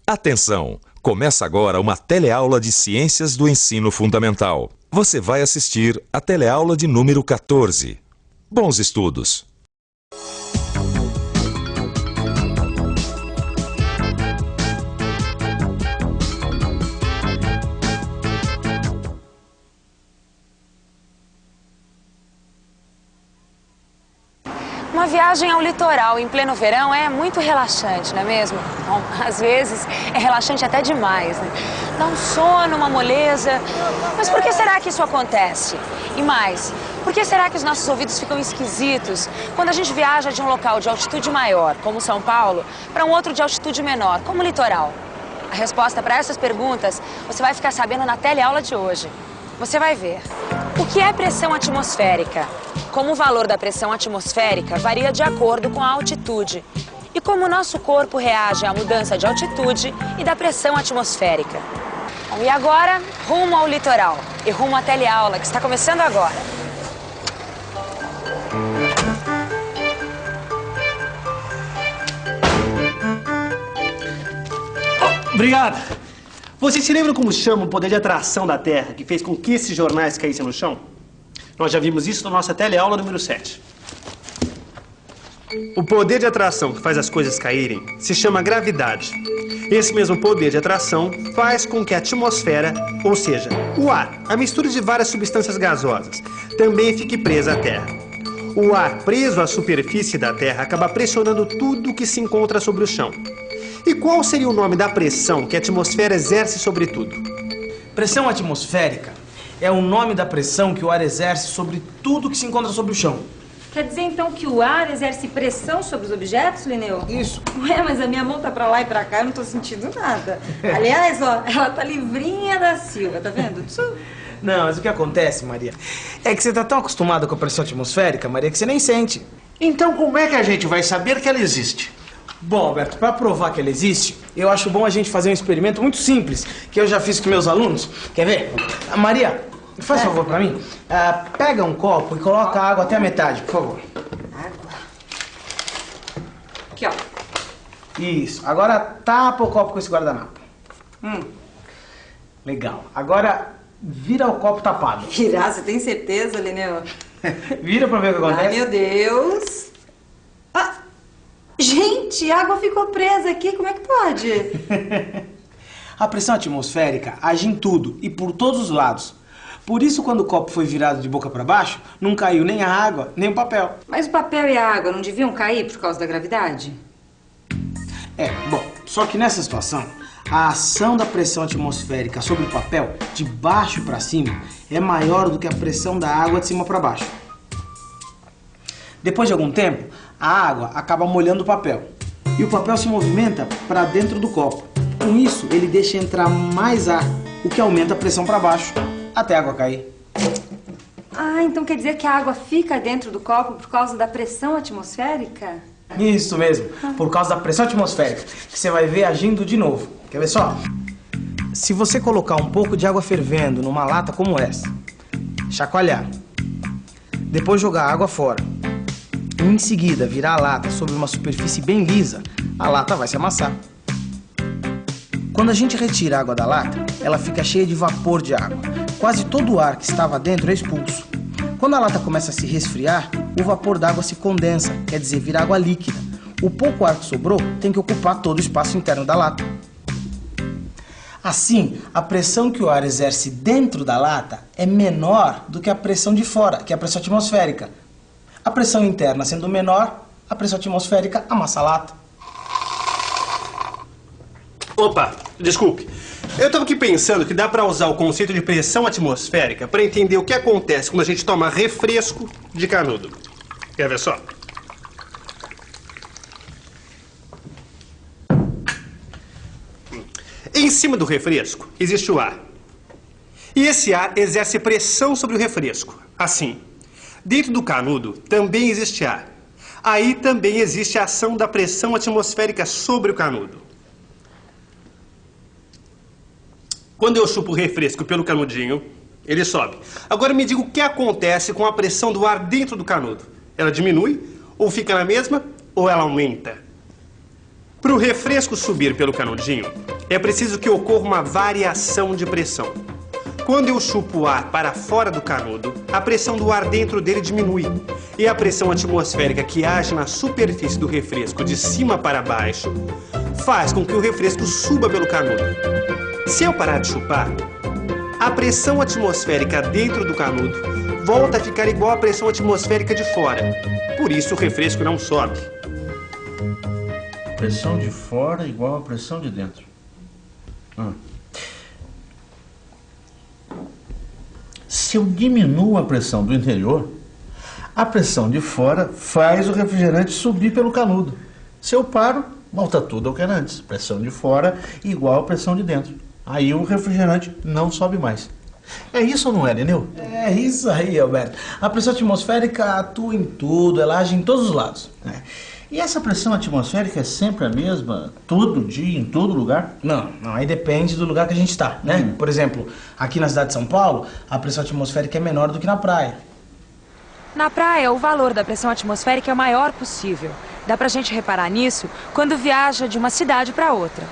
Atenção! Começa agora uma teleaula de Ciências do Ensino Fundamental. Você vai assistir a teleaula de número 14. Bons estudos! Uma viagem ao litoral em pleno verão é muito relaxante, não é mesmo? Bom, às vezes é relaxante até demais, né? Dá um sono, uma moleza. Mas por que será que isso acontece? E mais, por que será que os nossos ouvidos ficam esquisitos quando a gente viaja de um local de altitude maior, como São Paulo, para um outro de altitude menor, como o litoral? A resposta para essas perguntas você vai ficar sabendo na teleaula de hoje. Você vai ver. O que é pressão atmosférica? Como o valor da pressão atmosférica varia de acordo com a altitude. E como o nosso corpo reage à mudança de altitude e da pressão atmosférica. Bom, e agora, rumo ao litoral. E rumo à teleaula, que está começando agora. Obrigado. Vocês se lembram como chama o poder de atração da Terra que fez com que esses jornais caíssem no chão? Nós já vimos isso na nossa teleaula número 7. O poder de atração que faz as coisas caírem se chama gravidade. Esse mesmo poder de atração faz com que a atmosfera, ou seja, o ar, a mistura de várias substâncias gasosas, também fique presa à Terra. O ar preso à superfície da Terra acaba pressionando tudo que se encontra sobre o chão. E qual seria o nome da pressão que a atmosfera exerce sobre tudo? Pressão atmosférica é o nome da pressão que o ar exerce sobre tudo que se encontra sobre o chão. Quer dizer, então, que o ar exerce pressão sobre os objetos, Linneu? Isso. Ué, mas a minha mão tá pra lá e pra cá, eu não tô sentindo nada. Aliás, ó, ela tá livrinha da Silva, tá vendo? Não, mas o que acontece, Maria, é que você tá tão acostumada com a pressão atmosférica, Maria, que você nem sente. Então como é que a gente vai saber que ela existe? Bom, Alberto, para provar que ela existe, eu acho bom a gente fazer um experimento muito simples, que eu já fiz com meus alunos. Quer ver? Maria, faz favor pra mim. Pega um copo e coloca a água até a metade, por favor. Água. Aqui, ó. Isso. Agora tapa o copo com esse guardanapo. Legal. Agora vira o copo tapado. Virar, você tem certeza, Linneu? Vira pra ver o que acontece. Ai, meu Deus. Gente, a água ficou presa aqui, como é que pode? A pressão atmosférica age em tudo e por todos os lados. Por isso, quando o copo foi virado de boca para baixo, não caiu nem a água, nem o papel. Mas o papel e a água não deviam cair por causa da gravidade? Bom, só que nessa situação, a ação da pressão atmosférica sobre o papel, de baixo para cima, é maior do que a pressão da água de cima para baixo. Depois de algum tempo, a água acaba molhando o papel e o papel se movimenta para dentro do copo. Com isso, ele deixa entrar mais ar, o que aumenta a pressão para baixo, até a água cair. Ah, então quer dizer que a água fica dentro do copo por causa da pressão atmosférica? Isso mesmo, por causa da pressão atmosférica, que você vai ver agindo de novo. Quer ver só? Se você colocar um pouco de água fervendo numa lata como essa, chacoalhar, depois jogar a água fora, e em seguida virar a lata sobre uma superfície bem lisa, a lata vai se amassar. Quando a gente retira a água da lata, ela fica cheia de vapor de água. Quase todo o ar que estava dentro é expulso. Quando a lata começa a se resfriar, o vapor d'água se condensa, quer dizer, vira água líquida. O pouco ar que sobrou tem que ocupar todo o espaço interno da lata. Assim, a pressão que o ar exerce dentro da lata é menor do que a pressão de fora, que é a pressão atmosférica. A pressão interna sendo menor, a pressão atmosférica amassa a lata. Opa, desculpe. Eu estava aqui pensando que dá para usar o conceito de pressão atmosférica para entender o que acontece quando a gente toma refresco de canudo. Quer ver só? Em cima do refresco existe o ar. E esse ar exerce pressão sobre o refresco, assim. Dentro do canudo também existe ar. Aí também existe a ação da pressão atmosférica sobre o canudo. Quando eu chupo o refresco pelo canudinho, ele sobe. Agora me diga o que acontece com a pressão do ar dentro do canudo. Ela diminui, ou fica na mesma, ou ela aumenta? Para o refresco subir pelo canudinho, é preciso que ocorra uma variação de pressão. Quando eu chupo o ar para fora do canudo, a pressão do ar dentro dele diminui. E a pressão atmosférica que age na superfície do refresco de cima para baixo faz com que o refresco suba pelo canudo. Se eu parar de chupar, a pressão atmosférica dentro do canudo volta a ficar igual à pressão atmosférica de fora. Por isso o refresco não sobe. Pressão de fora igual à pressão de dentro. Se eu diminuo a pressão do interior, a pressão de fora faz o refrigerante subir pelo canudo. Se eu paro, volta tudo ao que era antes. Pressão de fora igual à pressão de dentro. Aí o refrigerante não sobe mais. É isso ou não é, Lineu? É isso aí, Alberto. A pressão atmosférica atua em tudo, ela age em todos os lados. E essa pressão atmosférica é sempre a mesma, todo dia, em todo lugar? Não, aí depende do lugar que a gente está, né? Por exemplo, aqui na cidade de São Paulo, a pressão atmosférica é menor do que na praia. Na praia, o valor da pressão atmosférica é o maior possível. Dá pra gente reparar nisso quando viaja de uma cidade para outra.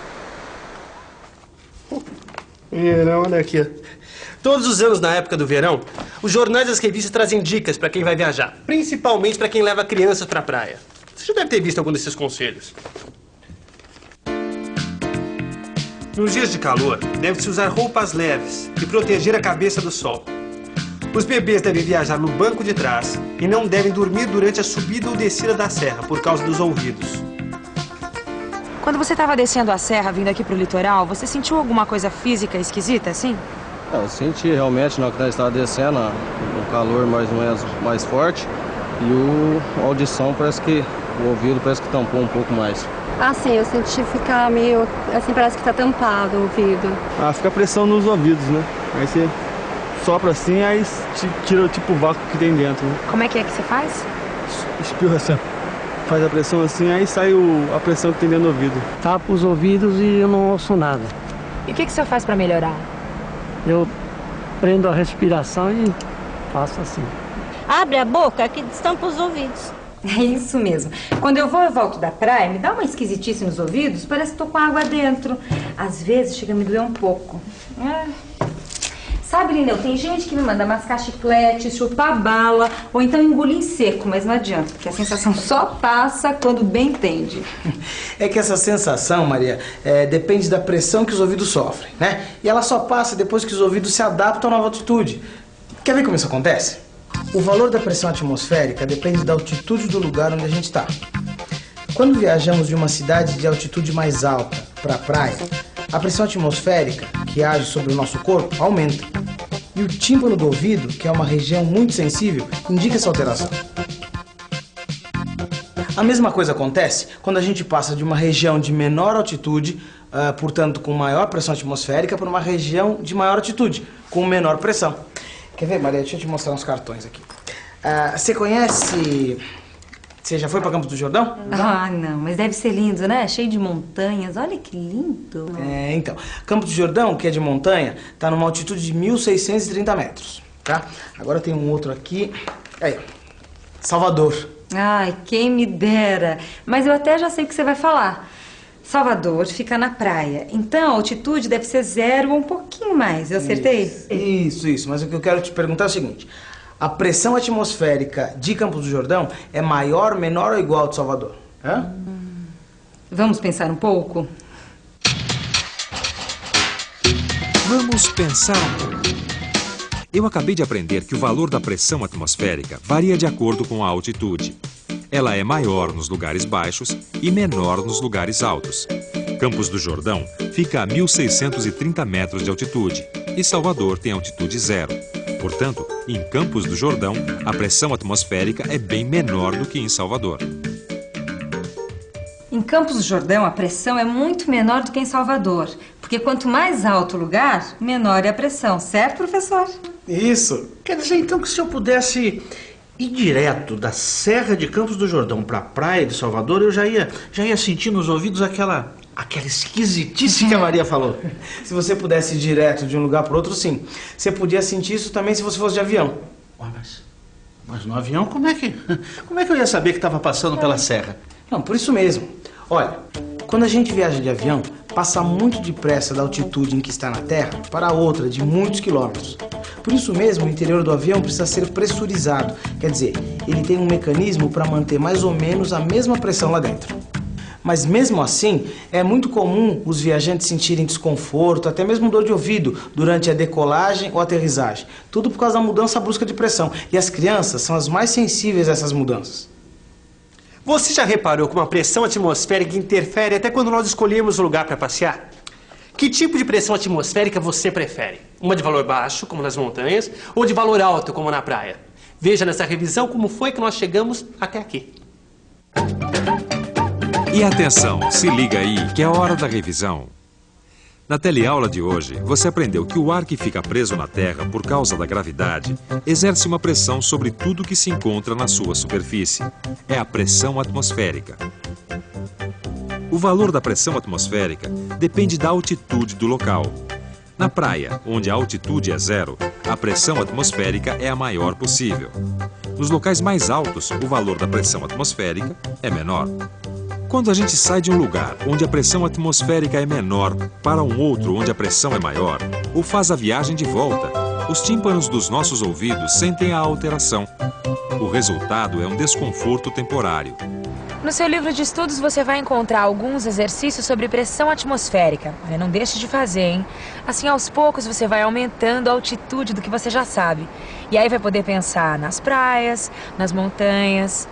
Olha aqui. Todos os anos, na época do verão, os jornais e as revistas trazem dicas para quem vai viajar, principalmente para quem leva crianças para a praia. Você já deve ter visto algum desses conselhos. Nos dias de calor, deve-se usar roupas leves e proteger a cabeça do sol. Os bebês devem viajar no banco de trás e não devem dormir durante a subida ou descida da serra por causa dos ouvidos. Quando você estava descendo a serra, vindo aqui pro litoral, você sentiu alguma coisa física esquisita, assim? Eu senti realmente na hora que nós estávamos descendo, o calor mais ou menos mais forte e a audição parece que, o ouvido parece que tampou um pouco mais. Ah, sim, eu senti ficar meio, assim, parece que tá tampado o ouvido. Fica pressão nos ouvidos, né? Aí você sopra assim, aí tira tipo o vácuo que tem dentro, né? Como é que você faz? Espirra assim, faz a pressão assim, aí sai a pressão que tem dentro do ouvido. Tapa os ouvidos e eu não ouço nada. E o que o senhor faz para melhorar? Eu prendo a respiração e faço assim. Abre a boca que destampa os ouvidos. É isso mesmo. Quando eu vou e volto da praia, me dá uma esquisitice nos ouvidos, parece que tô com água dentro. Às vezes chega a me doer um pouco. Sabe, Lineu, tem gente que me manda mascar chiclete, chupar bala, ou então engolir em seco, mas não adianta, porque a sensação só passa quando bem entende. É que essa sensação, Maria, depende da pressão que os ouvidos sofrem, né? E ela só passa depois que os ouvidos se adaptam à nova altitude. Quer ver como isso acontece? O valor da pressão atmosférica depende da altitude do lugar onde a gente está. Quando viajamos de uma cidade de altitude mais alta para a praia, a pressão atmosférica, que age sobre o nosso corpo, aumenta. E o tímpano do ouvido, que é uma região muito sensível, indica essa alteração. A mesma coisa acontece quando a gente passa de uma região de menor altitude, portanto com maior pressão atmosférica, para uma região de maior altitude, com menor pressão. Quer ver, Maria? Deixa eu te mostrar uns cartões aqui. Você conhece... Você já foi para Campos do Jordão? Ah, não, mas deve ser lindo, né? Cheio de montanhas, olha que lindo. Então, Campos do Jordão, que é de montanha, tá numa altitude de 1.630 metros, tá? Agora tem um outro aqui, aí, Salvador. Ai, quem me dera. Mas eu até já sei o que você vai falar. Salvador fica na praia, então a altitude deve ser 0 ou um pouquinho mais, eu acertei? Isso, mas o que eu quero te perguntar é o seguinte... A pressão atmosférica de Campos do Jordão é maior, menor ou igual de Salvador? Vamos pensar um pouco? Vamos pensar um pouco. Eu acabei de aprender que o valor da pressão atmosférica varia de acordo com a altitude. Ela é maior nos lugares baixos e menor nos lugares altos. Campos do Jordão fica a 1.630 metros de altitude e Salvador tem altitude 0. Portanto, em Campos do Jordão, a pressão atmosférica é bem menor do que em Salvador. Em Campos do Jordão, a pressão é muito menor do que em Salvador, porque quanto mais alto o lugar, menor é a pressão, certo, professor? Isso. Quer dizer, então, que se eu pudesse ir direto da Serra de Campos do Jordão para a praia de Salvador, eu já ia sentir nos ouvidos aquela esquisitice que a Maria falou. Se você pudesse ir direto de um lugar para outro, sim. Você podia sentir isso também se você fosse de avião. Mas no avião, como é que eu ia saber que estava passando pela serra? Não, por isso mesmo. Olha, Quando a gente viaja de avião, passa muito depressa da altitude em que está na Terra para outra de muitos quilômetros. Por isso mesmo, o interior do avião precisa ser pressurizado, quer dizer, ele tem um mecanismo para manter mais ou menos a mesma pressão lá dentro. Mas mesmo assim, é muito comum os viajantes sentirem desconforto, até mesmo dor de ouvido, durante a decolagem ou aterrissagem. Tudo por causa da mudança brusca de pressão. E as crianças são as mais sensíveis a essas mudanças. Você já reparou como a pressão atmosférica interfere até quando nós escolhemos o lugar para passear? Que tipo de pressão atmosférica você prefere? Uma de valor baixo, como nas montanhas, ou de valor alto, como na praia? Veja nessa revisão como foi que nós chegamos até aqui. E atenção, se liga aí que é hora da revisão. Na teleaula de hoje, você aprendeu que o ar que fica preso na Terra por causa da gravidade exerce uma pressão sobre tudo que se encontra na sua superfície. É a pressão atmosférica. O valor da pressão atmosférica depende da altitude do local. Na praia, onde a altitude é 0, a pressão atmosférica é a maior possível. Nos locais mais altos, o valor da pressão atmosférica é menor. Quando a gente sai de um lugar onde a pressão atmosférica é menor para um outro onde a pressão é maior, ou faz a viagem de volta, os tímpanos dos nossos ouvidos sentem a alteração. O resultado é um desconforto temporário. No seu livro de estudos você vai encontrar alguns exercícios sobre pressão atmosférica. Não deixe de fazer, hein? Assim, aos poucos você vai aumentando a altitude do que você já sabe. E aí vai poder pensar nas praias, nas montanhas.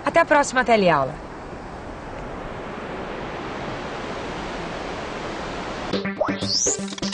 Até a próxima teleaula. Yes.